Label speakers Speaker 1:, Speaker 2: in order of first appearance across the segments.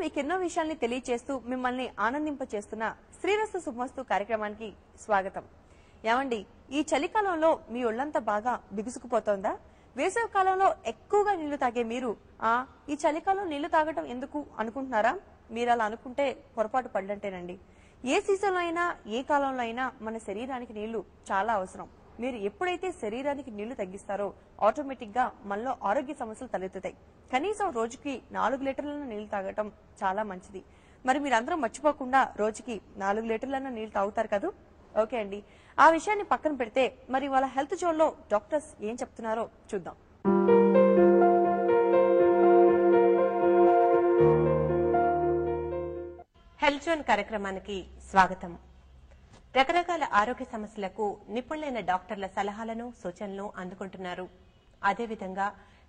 Speaker 1: మీకెన్నో విషయాల్ని తెలియచేస్తూ మిమ్మల్ని ఆనందింపచేస్తున్న శ్రీరస్తు శుభమస్తు కార్యక్రమానికి స్వాగతం. ఏమండి, ఈ చలికాలంలో మీ ఒళ్ళంతా బాగా బిగుసుకుపోతోందా? వేసవి కాలంలో ఎక్కువగా నీళ్లు తాగే మీరు ఈ చలికాలం నీళ్లు తాగటం ఎందుకు అనుకుంటున్నారా? మీరు అలా అనుకుంటే పొరపాటు పడ్డంటేనండి. ఏ సీజన్లో అయినా ఏ కాలంలో అయినా మన శరీరానికి నీళ్లు చాలా అవసరం. మీరు ఎప్పుడైతే శరీరానికి నీళ్లు తగ్గిస్తారో ఆటోమేటిక్ గా మనలో ఆరోగ్య సమస్యలు తలెత్తుతాయి. కనీసం రోజుకి 4 లీటర్ల నీళ్లు తాగటం చాలా మంచిది. మరి మీరందరూ మర్చిపోకుండా రోజుకి 4 లీటర్ల నీళ్లు తాగుతారు కదా? ఓకే అండి, ఆ విషయాన్ని పక్కన పెడితే మరి వాళ్ళ హెల్త్ జోన్ లో డాక్టర్స్ ఏం చెప్తున్నారో చూద్దాం.
Speaker 2: హెల్త్ జోన్ కార్యక్రమానికి స్వాగతం. రకరకాల ఆరోగ్య సమస్యలకు నిపుణులైన డాక్టర్ల సలహాలను సూచనలు అందుకుంటున్నారు. అదేవిధంగా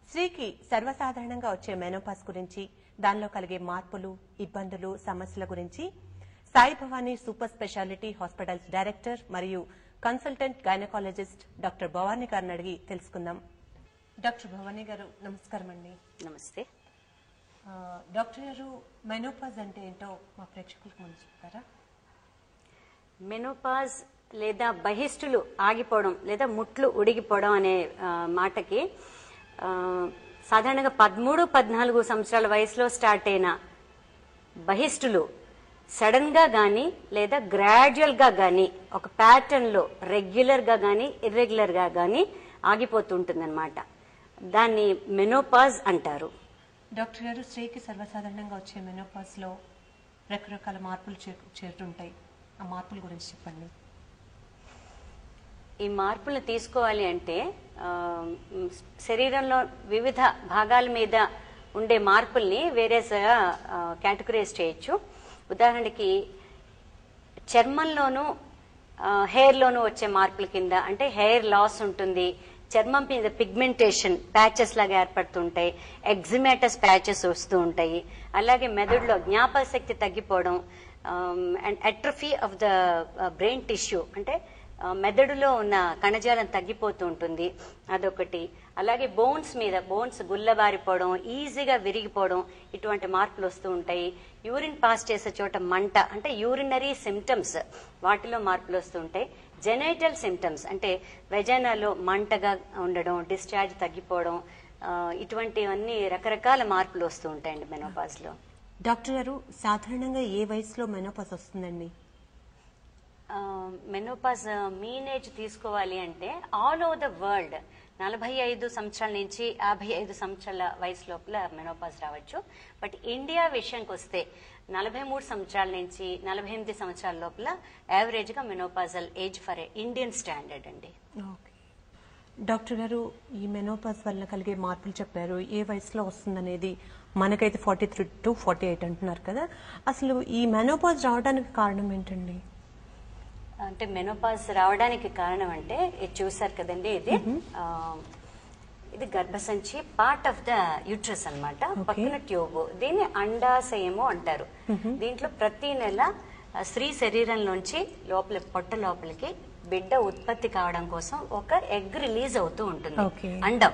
Speaker 2: స్త్రీకి సర్వసాధారణంగా వచ్చే మెనోపాస్ గురించి, దానిలో కలిగే మార్పులు, ఇబ్బందులు, సమస్యల గురించి Sai Bhavani super speciality hospitals director మరియు కన్సల్టెంట్ గైనకాలజిస్ట్ డాక్టర్ భవానీ గారిని అడిగి తెలుసుకుందాం. డాక్టర్ భవానీ గారు, నమస్కారం అండి.
Speaker 3: నమస్తే
Speaker 2: డాక్టర్ గారు, మెనోపాజ్ అంటే ఏంటో మా ప్రేక్షకులకు ముందు చెప్తారా?
Speaker 3: మెనోపాజ్ లేదా బహిష్టులు ఆగిపోవడం లేదా ముట్లు ఉడిగిపోవడం అనే మాటకి సాధారణంగా 13-14 సంవత్సరాల వయసులో స్టార్ట్ అయిన బహిష్టులు సడన్ గా గానీ లేదా గ్రాడ్యువల్ గా గానీ ఒక ప్యాటర్న్ లో రెగ్యులర్ గా గానీ ఇర్రెగ్యులర్ గా గానీ ఆగిపోతుంటుందన్నమాట. దాన్ని మెనోపాజ్ అంటారు.
Speaker 2: డాక్టర్ గారు, స్త్రీకి సర్వసాధారణంగా వచ్చే మెనోపాజ్ లో రకరకాల మార్పులు చేరుతుంటాయి. ఆ మార్పుల గురించి చెప్పండి.
Speaker 3: ఈ మార్పులు తీసుకోవాలి అంటే శరీరంలో వివిధ భాగాల మీద ఉండే మార్పుల్ని వేరేగా కేటగరైజ్ చేయొచ్చు. ఉదాహరణకి చర్మంలోనూ హెయిర్ లోనూ వచ్చే మార్పుల కింద అంటే హెయిర్ లాస్ ఉంటుంది, చర్మం మీద పిగ్మెంటేషన్ ప్యాచెస్ లాగా ఏర్పడుతుంటాయి, ఎగ్జిమేటస్ ప్యాచెస్ వస్తూ ఉంటాయి. అలాగే మెదడులో జ్ఞాపక శక్తి తగ్గిపోవడం and atrophy of the brain tissue అంటే మెదడులో ఉన్న కణజాలం తగ్గిపోతూ ఉంటుంది, అదొకటి. అలాగే బోన్స్ గుల్లబారిపోవడం, ఈజీగా విరిగిపోవడం, ఇటువంటి మార్పులు వస్తూ ఉంటాయి. యూరిన్ పాస్ చేసే చోట మంట అంటే యూరినరీ సిమ్టమ్స్, వాటిలో మార్పులు వస్తూ ఉంటాయి. జెనైటల్ సిమ్టమ్స్ అంటే వెజైనాలో మంటగా ఉండడం, డిశ్చార్జ్ తగ్గిపోవడం, ఇటువంటివన్నీ రకరకాల మార్పులు వస్తూ ఉంటాయండి మెనోపాజ్ లో.
Speaker 2: డాక్టర్ గారు, సాధారణంగా ఏ వయసులో మెనోపాజ్ వస్తుందండి?
Speaker 3: మెనోపాజ్ మీన్ ఏజ్ తీసుకోవాలి అంటే ఆల్ ఓవర్ ద వరల్డ్ 45 సంవత్సరాల నుంచి 55 సంవత్సరాల వయసు లోపల మెనోపాజ్ రావచ్చు. బట్ ఇండియా విషయానికి వస్తే 43 సంవత్సరాల నుంచి 48 సంవత్సరాల లోపల యావరేజ్ గా menopausal age for Indian standard అండి.
Speaker 2: డాక్టర్ గారు, ఈ మెనోపాజ్ వల్ల కలిగే మార్పులు చెప్పారు. ఏ వయసులో వస్తుందనేది మనకైతే 43 to 48 అంటున్నారు కదా. అసలు ఈ మెనోపాజ్ రావడానికి కారణం ఏంటండి?
Speaker 3: అంటే మెనోపాజ్ రావడానికి కారణం అంటే ఇది చూసారు కదండి, ఇది గర్భసంచి పార్ట్ ఆఫ్ ద యూట్రస్ అన్నమాట. పక్కన ట్యూబ్, దీన్ని అండాశయము అంటారు. దీంట్లో ప్రతి నెల స్త్రీ శరీరంలోంచి పొట్ట లోపలికి బిడ్డ ఉత్పత్తి కావడం కోసం ఒక ఎగ్ రిలీజ్ అవుతూ ఉంటుంది, అండం.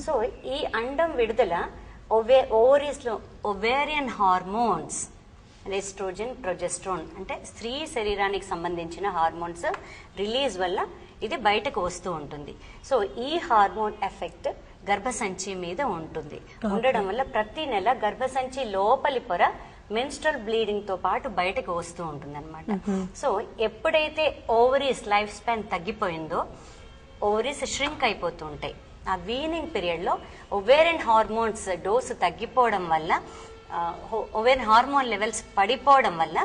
Speaker 3: సో ఈ అండం విడుదల ఓవరీస్ లో ఒవేరియన్ హార్మోన్స్, ఎస్ట్రోజన్, ప్రొజెస్ట్రాన్ అంటే స్త్రీ శరీరానికి సంబంధించిన హార్మోన్స్ రిలీజ్ వల్ల ఇది బయటకు వస్తూ ఉంటుంది. సో ఈ హార్మోన్ ఎఫెక్ట్ గర్భసంచి మీద ఉంటుంది. ఉండడం వల్ల ప్రతి నెల గర్భసంచి లోపలి పొర మెన్స్ట్రల్ బ్లీడింగ్ తో పాటు బయటకు వస్తూ ఉంటుంది అనమాట. సో ఎప్పుడైతే ఓవరీస్ లైఫ్ స్పాన్ తగ్గిపోయిందో ఓవరీస్ ష్రింక్ అయిపోతూ ఉంటాయి. ఆ వీనింగ్ పీరియడ్ లో ఒవేరియన్ హార్మోన్స్ డోసు తగ్గిపోవడం వల్ల, ఓవేరియన్ హార్మోన్ లెవెల్స్ పడిపోవడం వల్ల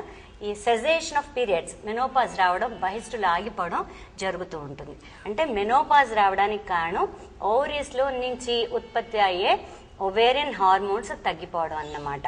Speaker 3: ఈ సెజేషన్ ఆఫ్ పీరియడ్స్, మెనోపాజ్ రావడం, బహిష్టులు ఆగిపోవడం జరుగుతూ ఉంటుంది. అంటే మెనోపాజ్ రావడానికి కారణం ఓవరీస్ లో నుంచి ఉత్పత్తి అయ్యే ఓవేరియన్ హార్మోన్స్ తగ్గిపోవడం అన్నమాట.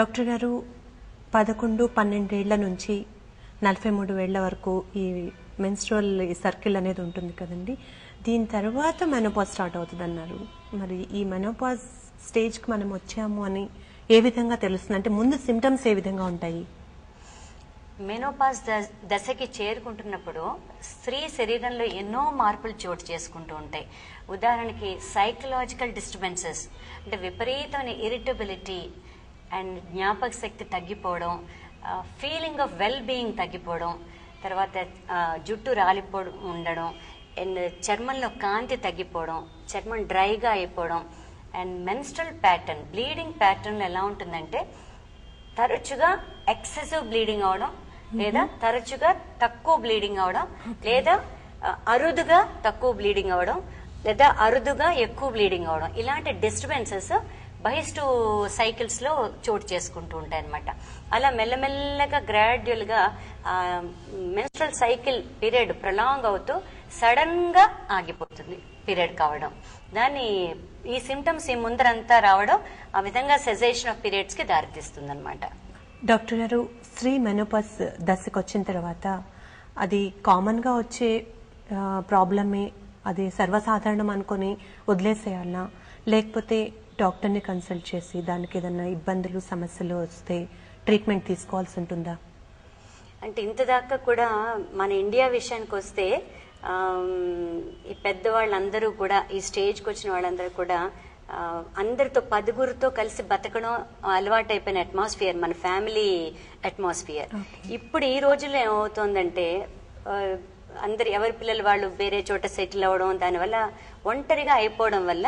Speaker 2: డాక్టర్ గారు 11-12 ఏళ్ల నుంచి 43 ఏళ్ల వరకు ఈ మెన్స్ట్రువల్ సర్కిల్ అనేది ఉంటుంది కదండి. దీని తర్వాత మెనోపాజ్ స్టార్ట్ అవుతుంది అన్నారు. మరి ఈ మెనోపాజ్ స్టేజ్కి మనం వచ్చాము అని ఏ విధంగా తెలుస్తుంది? అంటే ముందు సిమ్టమ్స్ ఏ విధంగా ఉంటాయి?
Speaker 3: మెనోపాజ్ దశకి చేరుకుంటున్నప్పుడు స్త్రీ శరీరంలో ఎన్నో మార్పులు చోటు చేసుకుంటూ ఉంటాయి. ఉదాహరణకి సైకలాజికల్ డిస్టర్బెన్సెస్, అంటే విపరీతమైన ఇరిటబిలిటీ అండ్ జ్ఞాపక శక్తి తగ్గిపోవడం, ఫీలింగ్ ఆఫ్ వెల్ బీయింగ్ తగ్గిపోవడం, తర్వాత జుట్టు రాలిపోవడం ఉండడం, అండ్ చర్మంలో కాంతి తగ్గిపోవడం, చర్మం డ్రైగా అయిపోవడం, and menstrual pattern, bleeding pattern ఎలా ఉంటుందంటే తరచుగా ఎక్సెసివ్ బ్లీడింగ్ అవడం, లేదా తరచుగా తక్కువ బ్లీడింగ్ అవడం, లేదా అరుదుగా తక్కువ బ్లీడింగ్ అవడం, లేదా అరుదుగా ఎక్కువ బ్లీడింగ్ అవడం. ఇలాంటి డిస్టర్బెన్సెస్ బహిష్టు సైకిల్స్ లో చోటు చేసుకుంటూ ఉంటాయి అన్నమాట. అలా మెల్లమెల్లగా గ్రాడ్యువల్ గా మెన్స్ట్రల్ సైకిల్ పీరియడ్ ప్రొలాంగ్ అవుతూ సడన్ గా ఆగిపోతుంది పీరియడ్ కావడం. దాన్ని ఈ సిమ్టమ్స్ ఈ ముందరంతా రావడం ఆ విధంగా సెజేషన్ ఆఫ్ పీరియడ్స్ కి దారితీస్తుంది అనమాట.
Speaker 2: డాక్టర్ గారు, స్త్రీ మెనోపాజ్ దశకు వచ్చిన తర్వాత అది కామన్ గా వచ్చే ప్రాబ్లమే, అది సర్వసాధారణం అనుకుని వదిలేసేయాలనా, లేకపోతే డాక్టర్ని కన్సల్ట్ చేసి దానికి ఏదైనా ఇబ్బందులు సమస్యలు వస్తే ట్రీట్మెంట్ తీసుకోవాల్సి ఉంటుందా?
Speaker 3: అంటే ఇంతదాకా కూడా మన ఇండియా విషయానికి వస్తే ఈ పెద్దవాళ్ళందరూ కూడా, ఈ స్టేజ్కి వచ్చిన వాళ్ళందరూ కూడా అందరితో 10గురితో కలిసి బతకడం అలవాటు అయిపోయిన అట్మాస్ఫియర్ మన ఫ్యామిలీ అట్మాస్ఫియర్. ఇప్పుడు ఈ రోజుల్లో ఏమవుతోందంటే అందరు ఎవరి పిల్లలు వాళ్ళు వేరే చోట సెటిల్ అవ్వడం, దానివల్ల ఒంటరిగా అయిపోవడం వల్ల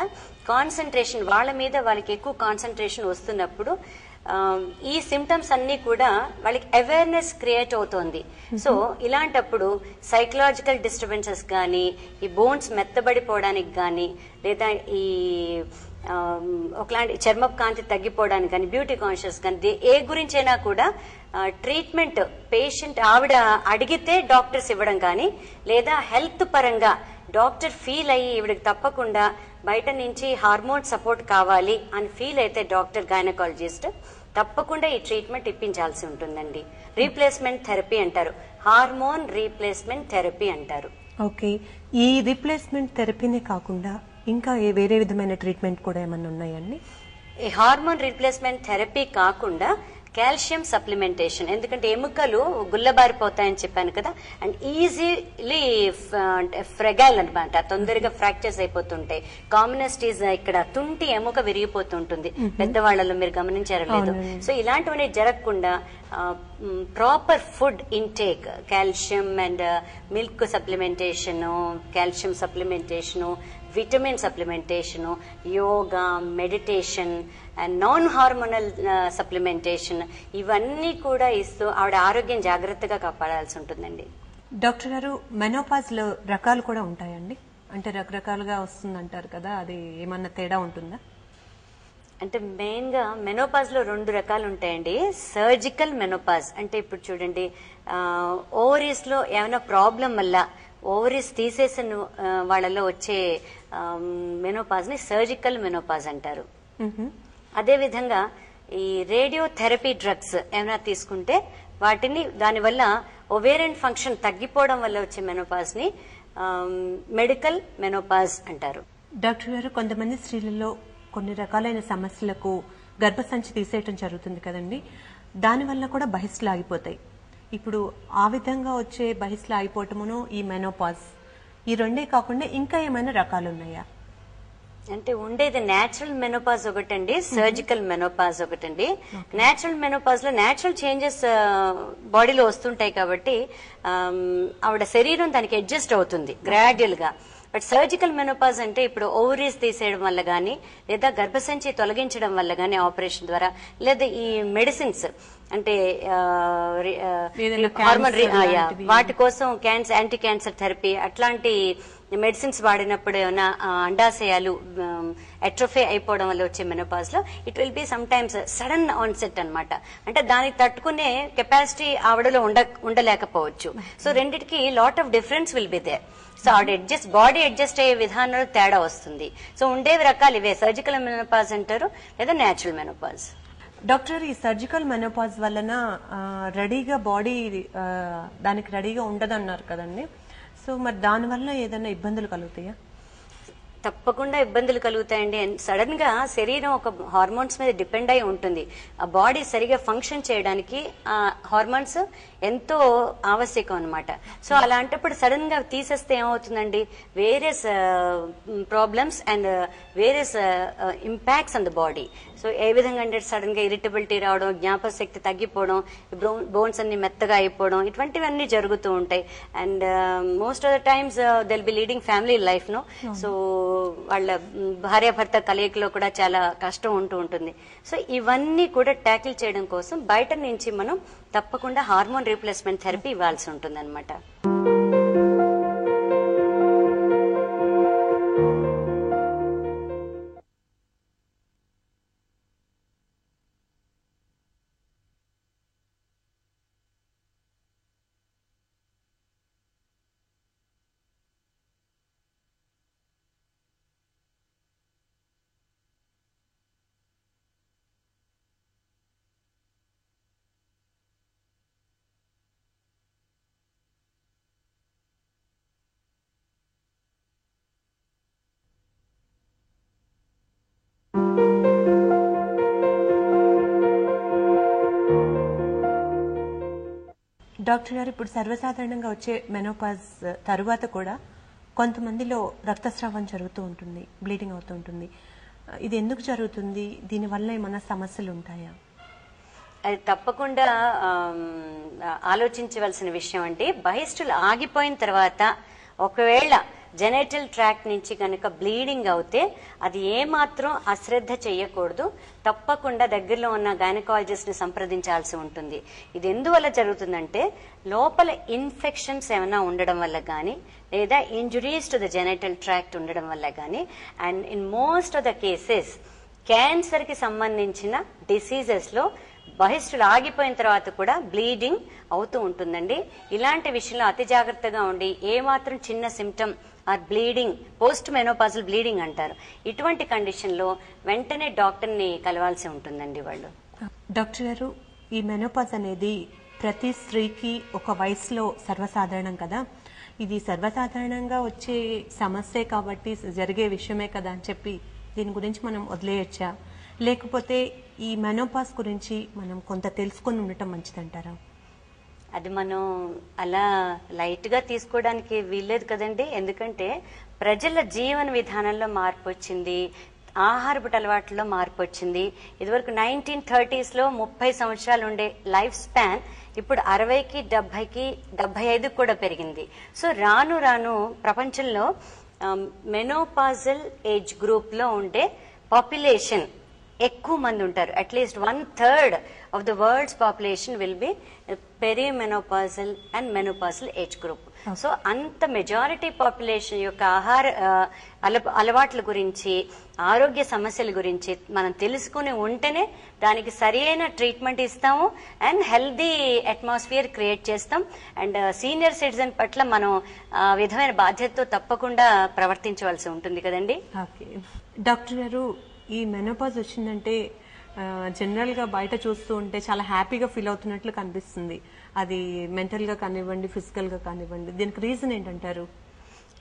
Speaker 3: కాన్సన్ట్రేషన్ వాళ్ళ మీద వాళ్ళకి ఎక్కువ కాన్సన్ట్రేషన్ వస్తున్నప్పుడు ఈ సిమ్టమ్స్ అన్ని కూడా వాళ్ళకి అవేర్నెస్ క్రియేట్ అవుతోంది. సో ఇలాంటప్పుడు సైకలాజికల్ డిస్టర్బెన్సెస్ కానీ, ఈ బోన్స్ మెత్తబడిపోవడానికి కానీ, లేదా ఈ ఒకలాంటి చర్మపు కాంతి తగ్గిపోవడానికి కానీ, బ్యూటీ కాన్షియస్ కానీ, ఏ గురించైనా కూడా ట్రీట్మెంట్ పేషెంట్ ఆవిడ అడిగితే డాక్టర్స్ ఇవ్వడం కానీ, లేదా హెల్త్ పరంగా డాక్టర్ ఫీల్ అయ్యి ఈవిడకి తప్పకుండా బయట నుంచి హార్మోన్ సపోర్ట్ కావాలి అని ఫీల్ అయితే డాక్టర్ గైనకాలజిస్ట్ తప్పకుండా ఈ ట్రీట్మెంట్ ఇప్పించాల్సి ఉంటుందండి. రీప్లేస్మెంట్ థెరపీ అంటారు, హార్మోన్ రీప్లేస్మెంట్ థెరపీ అంటారు.
Speaker 2: ఓకే, ఈ రీప్లేస్మెంట్ థెరపీనే కాకుండా ఇంకా వేరే విధమైన ట్రీట్మెంట్ కూడా ఏమన్నా ఉన్నాయండి?
Speaker 3: ఈ హార్మోన్ రీప్లేస్మెంట్ థెరపీ కాకుండా కాల్షియం సప్లిమెంటేషన్, ఎందుకంటే ఎముకలు గుల్లబారిపోతాయని చెప్పాను కదా, అండ్ ఈజీలీ ఫ్రెగైల్ అనమాట, తొందరగా ఫ్రాక్చర్స్ అయిపోతుంటాయి. కామనెస్ట్ ఈజ్ ఇక్కడ తుంటి ఎముక విరిగిపోతుంటుంది పెద్దవాళ్లలో, మీరు గమనించారో లేదు. సో ఇలాంటివన్నీ జరగకుండా proper food intake, calcium and milk supplementation, calcium supplementation, vitamin supplementation, yoga, meditation and non hormonal supplementation, ఇవన్నీ కూడా ఇస్తూ ఆవిడ ఆరోగ్యం జాగ్రత్తగా కాపాడాల్సి ఉంటుందండి.
Speaker 2: డాక్టర్ గారు, మెనోపాజ్ లో రకాలు కూడా ఉంటాయండి? అంటే రకరకాలుగా వస్తుందంటారు కదా, అది ఏమన్నా తేడా ఉంటుందా?
Speaker 3: అంటే మెయిన్ గా మెనోపాజ్ లో 2 రకాలు ఉంటాయండి. సర్జికల్ మెనోపాజ్ అంటే ఇప్పుడు చూడండి, ఓవరీస్ లో ఏమైనా ప్రాబ్లం వల్ల ఓవరీస్ తీసేసిన వాళ్ళలో వచ్చే మెనోపాజ్ ని సర్జికల్ మెనోపాజ్ అంటారు. అదే విధంగా ఈ రేడియోథెరపీ డ్రగ్స్ ఏమైనా తీసుకుంటే వాటిని, దానివల్ల ఓవేరియన్ ఫంక్షన్ తగ్గిపోవడం వల్ల వచ్చే మెనోపాజ్ ని మెడికల్ మెనోపాజ్ అంటారు.
Speaker 2: డాక్టర్ గారు, కొంతమంది స్త్రీలలో కొన్ని రకాలైన సమస్యలకు గర్భసంచి తీసేయటం జరుగుతుంది కదండి, దానివల్ల కూడా బహిష్లు ఆగిపోతాయి. ఇప్పుడు ఆ విధంగా వచ్చే బహిష్లు ఆగిపోవటమును ఈ మెనోపాజ్, ఈ రెండే కాకుండా ఇంకా ఏమైనా రకాలు ఉన్నాయా?
Speaker 3: అంటే ఉండేది నేచురల్ మెనోపాజ్ ఒకటండి, సర్జికల్ మెనోపాజ్ ఒకటండి. నేచురల్ మెనోపాజ్ లో నేచురల్ చేంజెస్ బాడీలో వస్తుంటాయి కాబట్టి ఆవిడ శరీరం దానికి అడ్జస్ట్ అవుతుంది గ్రాడ్యువల్ గా. బట్ సర్జికల్ మెనోపాజ్ అంటే ఇప్పుడు ఓవరీస్ తీసేయడం వల్ల గానీ, లేదా గర్భసంచి తొలగించడం వల్ల గానీ ఆపరేషన్ ద్వారా, లేదా ఈ మెడిసిన్స్ అంటే హార్మోన్ వాటి కోసం క్యాన్సర్, యాంటీ క్యాన్సర్ థెరపీ అట్లాంటి మెడిసిన్స్ వాడినప్పుడు ఏమైనా అండాశయాలు అట్రోఫీ అయిపోవడం వల్ల వచ్చే మెనోపాజ్ లో it will be sometimes sudden onset అనమాట. అంటే దానికి తట్టుకునే కెపాసిటీ ఆవిడలో ఉండలేకపోవచ్చు. సో రెండిటికి lot of difference will be there. So ఆవిడ బాడీ అడ్జస్ట్ అయ్యే విధానంలో తేడా వస్తుంది. సో ఉండేవి రకాలు ఇవే, సర్జికల్ మెనోపాజ్ అంటారు, లేదా న్యాచురల్ మెనోపాజ్.
Speaker 2: డాక్టర్, ఈ సర్జికల్ మెనోపాజ్ వలన రెడీగా బాడీ దానికి రెడీగా ఉండదన్నారు కదండి. సో మరి దానివల్ల ఏదైనా ఇబ్బందులు కలుగుతాయా?
Speaker 3: తప్పకుండా ఇబ్బందులు కలుగుతాయండి. సడన్ గా శరీరం ఒక హార్మోన్స్ మీద డిపెండ్ అయి ఉంటుంది. ఆ బాడీ సరిగా ఫంక్షన్ చేయడానికి ఆ హార్మోన్స్ ఎంతో ఆవశ్యకం అనమాట. సో అలాంటప్పుడు సడన్ గా తీసేస్తే ఏమవుతుందండి, various problems and various impacts on the body. So ఏ విధంగా అంటే సడన్ గా ఇరిటబిలిటీ రావడం, జ్ఞాపక శక్తి తగ్గిపోవడం, బోన్స్ అన్ని మెత్తగా అయిపోవడం, ఇటువంటివన్నీ జరుగుతూ ఉంటాయి. And most of the times they'll be leading family life నో. సో వాళ్ళ భార్యాభర్త కలయికలో కూడా చాలా కష్టం ఉంటూ ఉంటుంది. సో ఇవన్నీ కూడా ట్యాకిల్ చేయడం కోసం బయట నుంచి మనం తప్పకుండా హార్మోన్ రీప్లేస్మెంట్ థెరపీ ఇవ్వాల్సి ఉంటుంది అనమాట.
Speaker 2: డాక్టర్ గారు, ఇప్పుడు సర్వసాధారణంగా వచ్చే మెనోపాజ్ తరువాత కూడా కొంతమందిలో రక్తస్రావం జరుగుతూ ఉంటుంది, బ్లీడింగ్ అవుతూ ఉంటుంది. ఇది ఎందుకు జరుగుతుంది? దీనివల్ల ఏమైనా సమస్యలు ఉంటాయా?
Speaker 3: అది తప్పకుండా ఆలోచించవలసిన విషయం అండి. బహిష్టులు ఆగిపోయిన తర్వాత ఒకవేళ జెనైటల్ ట్రాక్ట్ నుంచి కనుక బ్లీడింగ్ అవుతే అది ఏమాత్రం అశ్రద్ధ చేయకూడదు. తప్పకుండా దగ్గరలో ఉన్న గైనకాలజిస్ట్ ని సంప్రదించాల్సి ఉంటుంది. ఇది ఎందువల్ల జరుగుతుందంటే లోపల ఇన్ఫెక్షన్స్ ఏమైనా ఉండడం వల్ల కానీ, లేదా injuries to the genital tract ఉండడం వల్ల కానీ, and in most of the cases cancer కి సంబంధించిన డిసీజెస్ లో బహిష్టులు ఆగిపోయిన తర్వాత కూడా బ్లీడింగ్ అవుతూ ఉంటుందండి. ఇలాంటి విషయంలో అతి జాగ్రత్తగా ఉండి ఏమాత్రం చిన్న symptom or bleeding, post menopausal bleeding అంటారు, ఇటువంటి కండిషన్ లో వెంటనే డాక్టర్ ని కలవాల్సి ఉంటుందండి వాళ్ళు.
Speaker 2: డాక్టర్ గారు, ఈ మెనోపాజ్ అనేది ప్రతి స్త్రీకి ఒక వయసులో సర్వసాధారణం కదా. ఇది సర్వసాధారణంగా వచ్చే సమస్యే కాబట్టి జరిగే విషయమే కదా అని చెప్పి దీని గురించి మనం వదిలేయచ్చా? లేకపోతే ఈ మెనోపాజ్ గురించి మనం కొంత తెలుసుకొని ఉండటం మంచిదంటారా?
Speaker 3: అది మనం అలా లైట్ గా తీసుకోవడానికి వీల్లేదు కదండి. ఎందుకంటే ప్రజల జీవన విధానంలో మార్పు వచ్చింది, ఆహారపు అలవాట్లలో మార్పు వచ్చింది. ఇదివరకు 1930s లో 30 సంవత్సరాలు ఉండే లైఫ్ స్పాన్ ఇప్పుడు 60కి 70కి 75 కూడా పెరిగింది. సో రాను రాను ప్రపంచంలో మెనోపాజల్ ఏజ్ గ్రూప్ లో ఉండే పాపులేషన్ ఎక్కువ మంది ఉంటారు. At least 1/3 of the world's population will be perimenopausal and menopausal age group. So అంత మెజారిటీ పాపులేషన్ యొక్క ఆహార అలవాట్ల గురించి, ఆరోగ్య సమస్యల గురించి మనం తెలుసుకుని ఉంటేనే దానికి సరైన ట్రీట్మెంట్ ఇస్తాము అండ్ హెల్దీ అట్మాస్ఫియర్ క్రియేట్ చేస్తాం. అండ్ సీనియర్ సిటిజన్ పట్ల మనం విధమైన బాధ్యతతో తప్పకుండా ప్రవర్తించవలసి ఉంటుంది కదండి.
Speaker 2: డాక్టర్ గారు, ఈ మెనోపాజ్ వచ్చిందంటే జనరల్ గా బయట చూస్తూ ఉంటే చాలా హ్యాపీగా ఫీల్ అవుతున్నట్లు కనిపిస్తుంది. అది మెంటల్ గా కానివ్వండి, ఫిజికల్ గా కానివ్వండి. దీనికి రీజన్ ఏంటంటారు?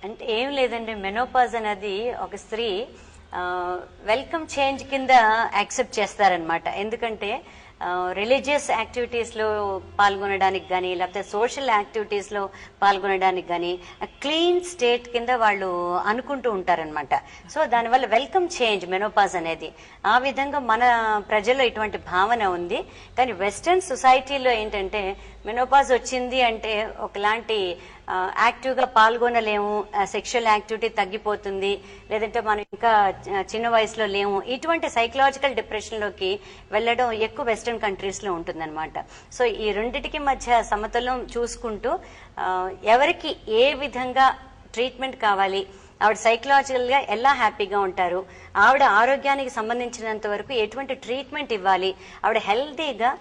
Speaker 3: అంటే ఏం లేదండి, మెనోపాజ్ అనేది ఒక స్త్రీ వెల్కమ్ చేంజ్ కింద యాక్సెప్ట్ చేస్తారనమాట. ఎందుకంటే రిలీజియస్ యాక్టివిటీస్ లో పాల్గొనడానికి కానీ, లేకపోతే సోషల్ యాక్టివిటీస్ లో పాల్గొనడానికి కానీ క్లీన్ స్టేట్ కింద వాళ్ళు అనుకుంటూ ఉంటారనమాట. సో దానివల్ల వెల్కమ్ చేంజ్ మెనోపాజ్ అనేది. ఆ విధంగా మన ప్రజల్లో ఇటువంటి భావన ఉంది. కానీ వెస్టర్న్ సొసైటీలో ఏంటంటే మెనోపాజ్ వచ్చింది అంటే ఒకలాంటి యాక్టివ్ గా పాల్గొనలేము, సెక్షువల్ యాక్టివిటీ తగ్గిపోతుంది, లేదంటే మనం ఇంకా చిన్న వయసులో లేము, ఇటువంటి సైకలాజికల్ డిప్రెషన్ లోకి వెళ్లడం ఎక్కువ వెస్టర్న్ కంట్రీస్ లో ఉంటుందన్నమాట. సో ఈ రెండిటికి మధ్య సమతుల్యం చూసుకుంటూ ఎవరికి ఏ విధంగా ట్రీట్మెంట్ కావాలి, ఆవిడ సైకలాజికల్ గా ఎలా హ్యాపీగా ఉంటారు, ఆవిడ ఆరోగ్యానికి సంబంధించినంత వరకు ఎటువంటి ట్రీట్మెంట్ ఇవ్వాలి, ఆవిడ హెల్తీగా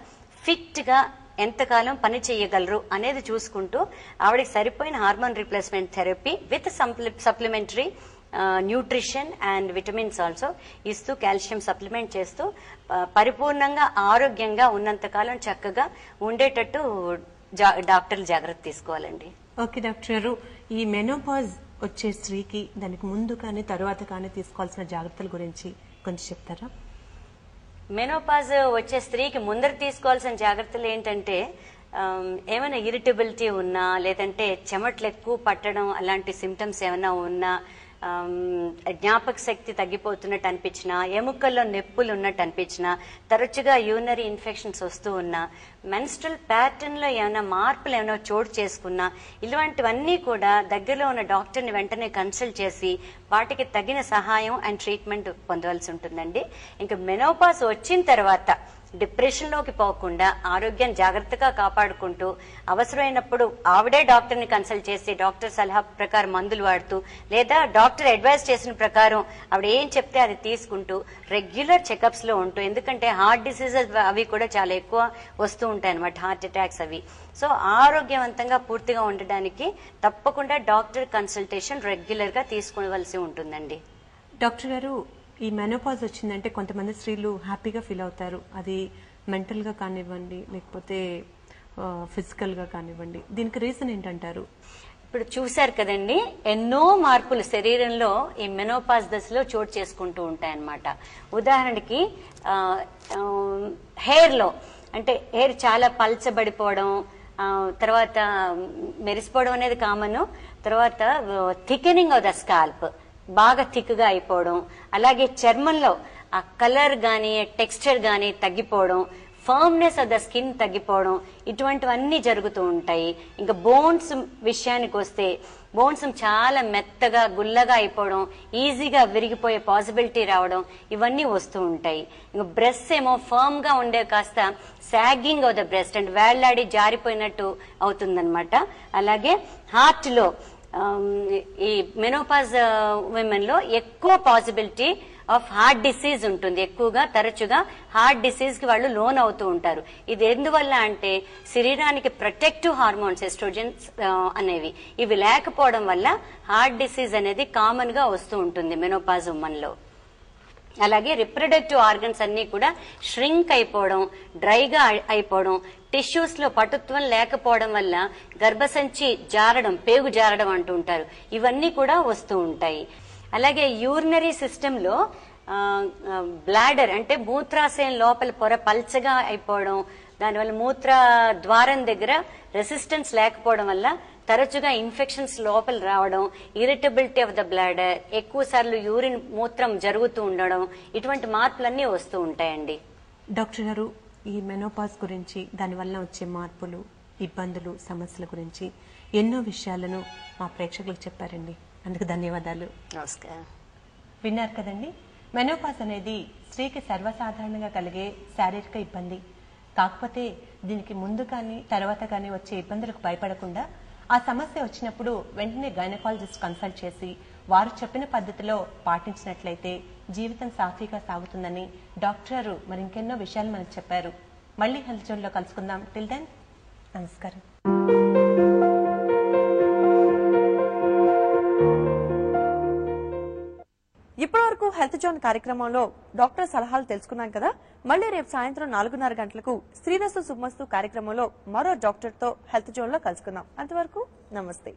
Speaker 3: ఫిట్ గా ఎంతకాలం పని చేయగలరు అనేది చూసుకుంటూ ఆవిడకి సరిపోయిన hormone replacement therapy with supplementary nutrition and vitamins also ఇస్తూ కాల్షియం సప్లిమెంట్ చేస్తూ పరిపూర్ణంగా ఆరోగ్యంగా ఉన్నంతకాలం చక్కగా ఉండేటట్టు డాక్టర్లు జాగ్రత్త తీసుకోవాలండి.
Speaker 2: ఓకే డాక్టర్ గారు, ఈ మెనోపాజ్ వచ్చే స్త్రీకి దానికి ముందు కానీ తర్వాత కానీ తీసుకోవాల్సిన జాగ్రత్తల గురించి కొంచెం చెప్తారా?
Speaker 3: మెనోపాజ్ వచ్చే స్త్రీకి ముందర తీసుకోవాల్సిన జాగ్రత్తలు ఏంటంటే ఏమైనా ఇరిటబిలిటీ ఉన్నా, లేదంటే చెమట్లు ఎక్కువ పట్టడం అలాంటి సిమ్టమ్స్ ఏమైనా ఉన్నా, జ్ఞాపక శక్తి తగ్గిపోతున్నట్టు అనిపించినా, ఎముకల్లో నొప్పులు ఉన్నట్టు అనిపించినా, తరచుగా యూరినరీ ఇన్ఫెక్షన్స్ వస్తూ ఉన్నా, మెన్స్ట్రల్ ప్యాటర్న్ లో ఏమైనా మార్పులు ఏమైనా చోటు చేసుకున్నా, ఇలాంటివన్నీ కూడా దగ్గరలో ఉన్న డాక్టర్ని వెంటనే కన్సల్ట్ చేసి వాటికి తగిన సహాయం అండ్ ట్రీట్మెంట్ పొందవలసి ఉంటుందండి. ఇంకా మెనోపాజ్ వచ్చిన తర్వాత డిప్రెషన్ లోకి పోకుండా ఆరోగ్యాన్ని జాగ్రత్తగా కాపాడుకుంటూ అవసరమైనప్పుడు ఆవిడే డాక్టర్ని కన్సల్ట్ చేసి డాక్టర్ సలహా ప్రకారం మందులు వాడుతూ, లేదా డాక్టర్ అడ్వైస్ చేసిన ప్రకారం ఆవిడ ఏం చెప్తే అది తీసుకుంటూ రెగ్యులర్ చెకప్స్ లో ఉంటూ, ఎందుకంటే హార్ట్ డిసీజెస్ అవి కూడా చాలా ఎక్కువ వస్తూ ఉంటాయి అన్నమాట, హార్ట్ అటాక్స్ అవి. సో ఆరోగ్యవంతంగా పూర్తిగా ఉండడానికి తప్పకుండా డాక్టర్ కన్సల్టేషన్ రెగ్యులర్ గా తీసుకోవలసి ఉంటుందండి.
Speaker 2: డాక్టర్ గారు, ఈ మెనోపాజ్ వచ్చిందంటే కొంతమంది స్త్రీలు హ్యాపీగా ఫీల్ అవుతారు. అది మెంటల్ గా కానివ్వండి, లేకపోతే ఫిజికల్ గా కానివ్వండి. దీనికి రీజన్ ఏంటంటారు?
Speaker 3: ఇప్పుడు చూశారు కదండి, ఎన్నో మార్పులు శరీరంలో ఈ మెనోపాజ్ దశలో చోటు చేసుకుంటూ ఉంటాయన్నమాట. ఉదాహరణకి హెయిర్ లో అంటే హెయిర్ చాలా పల్చబడిపోవడం, తర్వాత మెరిసిపోవడం అనేది కామన్, తర్వాత థికెనింగ్ ఆఫ్ ద స్కాల్ప్ బాగా థిక్ గా అయిపోవడం, అలాగే చర్మంలో ఆ కలర్ గానీ టెక్స్చర్ గానీ తగ్గిపోవడం, ఫర్మ్నెస్ ఆఫ్ ద స్కిన్ తగ్గిపోవడం, ఇటువంటివన్నీ జరుగుతూ ఉంటాయి. ఇంకా బోన్స్ విషయానికి వస్తే బోన్స్ చాలా మెత్తగా గుల్లగా అయిపోవడం, ఈజీగా విరిగిపోయే పాసిబిలిటీ రావడం, ఇవన్నీ వస్తూ ఉంటాయి. ఇంకా బ్రెస్ట్ ఏమో ఫర్మ్ గా ఉండే కాస్త సాగింగ్ ఆఫ్ ద బ్రెస్ట్ అంటే వేళ్లాడి జారిపోయినట్టు అవుతుందన్నమాట. అలాగే హార్ట్ లో ఈ మెనోపాజ్ విమెన్ లో ఎక్కువ పాసిబిలిటీ ఆఫ్ హార్ట్ డిసీజ్ ఉంటుంది. ఎక్కువగా తరచుగా హార్ట్ డిసీజ్ కి వాళ్ళు లోన్ అవుతూ ఉంటారు. ఇది ఎందువల్ల అంటే శరీరానికి ప్రొటెక్టివ్ హార్మోన్స్ ఎస్ట్రోజన్స్ అనేవి ఇవి లేకపోవడం వల్ల హార్ట్ డిసీజ్ అనేది కామన్ గా వస్తూ ఉంటుంది మెనోపాజ్ ఉమెన్ లో. అలాగే రిప్రొడక్టివ్ ఆర్గన్స్ అన్ని కూడా ష్రింక్ అయిపోవడం, డ్రైగా అయిపోవడం, టిష్యూస్ లో పటుత్వం లేకపోవడం వల్ల గర్భసంచి జారడం, పేగు జారడం అంటూ ఉంటారు. ఇవన్నీ కూడా వస్తూ ఉంటాయి. అలాగే యూరినరీ సిస్టమ్ లో బ్లాడర్ అంటే మూత్రాశయం లోపల పొర పల్చగా అయిపోవడం, దానివల్ల మూత్ర ద్వారం దగ్గర రెసిస్టెన్స్ లేకపోవడం వల్ల తరచుగా ఇన్ఫెక్షన్స్ లోపల రావడం, ఇరిటబిలిటీ ఆఫ్ ద బ్లాడర్, ఎక్కువ సార్లు యూరిన్ మూత్రం జరుగుతూ ఉండడం, ఇటువంటి మార్పులన్నీ వస్తూ ఉంటాయండి.
Speaker 2: డాక్టర్ గారు, ఈ మెనోపాజ్ గురించి, దానివల్ల వచ్చే మార్పులు, ఇబ్బందులు, సమస్యల గురించి ఎన్నో విషయాలను మా ప్రేక్షకులకు చెప్పారండి. అందుకు ధన్యవాదాలు.
Speaker 3: నమస్కారం.
Speaker 2: విన్నారు కదండి, మెనోపాజ్ అనేది స్త్రీకి సర్వసాధారణంగా కలిగే శారీరక ఇబ్బంది. కాకపోతే దీనికి ముందు కానీ తర్వాత కానీ వచ్చే ఇబ్బందులకు భయపడకుండా ఆ సమస్య వచ్చినప్పుడు వెంటనే గైనకాలజిస్ట్ కన్సల్ట్ చేసి వారు చెప్పిన పద్ధతిలో పాటించినట్లయితే జీవితం సాఫీగా సాగుతుందని డాక్టర్ మరి ఇంకెన్నో విషయాలు మనకు చెప్పారు. మళ్ళీ హెల్త్ జోన్ లో కలుసుకుందాం. టిల్ దెన్, నమస్కారం.
Speaker 1: ఇప్పటి వరకు హెల్త్ జోన్ కార్యక్రమంలో డాక్టర్ సలహాలు తెలుసుకున్నాం కదా. మళ్ళీ రేపు సాయంత్రం 4:30 గంటలకు శ్రీరస్తు శుభమస్తు కార్యక్రమంలో మరో డాక్టర్ తో హెల్త్ జోన్ లో కలుసుకుందాం. అంతవరకు నమస్తే.